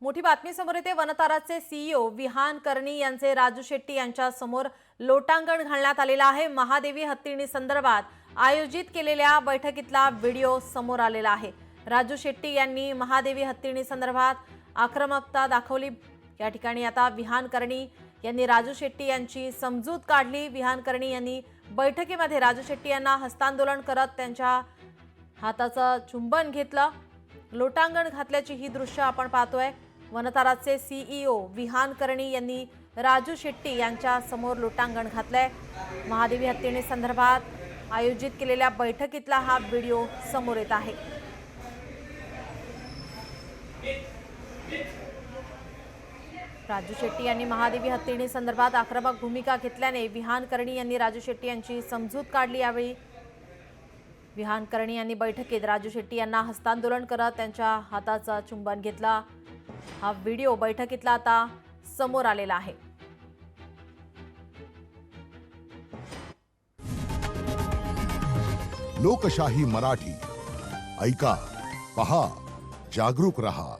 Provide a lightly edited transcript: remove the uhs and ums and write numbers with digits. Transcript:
मोठी बातमी समोर येते। वनताराचे सीईओ विहान कर्णी यांचे राजू शेट्टी यांच्या समोर लोटांगण घालण्यात आलेला आहे। महादेवी हत्तीणी संदर्भात आयोजित केलेल्या बैठकीतला व्हिडिओ समोर आलेला आहे। राजू शेट्टी यांनी महादेवी हत्तीणी संदर्भात आक्रमकता दाखवली। या ठिकाणी आता विहान कर्णी यांनी राजू शेट्टी यांची समजूत काढली। विहान कर्णी यांनी बैठकीमध्ये राजू शेट्टी यांना हस्तांदोलन करत त्यांच्या हाताचं चुंबन घेतलं, लोटांगण घातल्याची ही दृश्य आपण पाहतोय। वनताराचे सीईओ विहान कर्णी यांनी राजू शेट्टी यांच्या समोर लोटांगण घातलंय। महादेवी हत्तीणी संदर्भात आयोजित केलेल्या बैठकीतला हा व्हिडिओ समोर येत आहे। राजू शेट्टी यांनी महादेवी हत्तीणी संदर्भात आक्रमक भूमिका घेतल्याने विहान कर्णी यांनी राजू शेट्टी यांची समजूत काढली। यावेळी विहान कर्णी यांनी बैठकीत राजू शेट्टी यांना हस्तांदोलन करत त्यांच्या हाताचा चुंबन घेतला। हा व्हिडिओ बैठकीतला आता समोर आलेला आहे। लोकशाही मराठी ऐका, पहा, जागरूक रहा।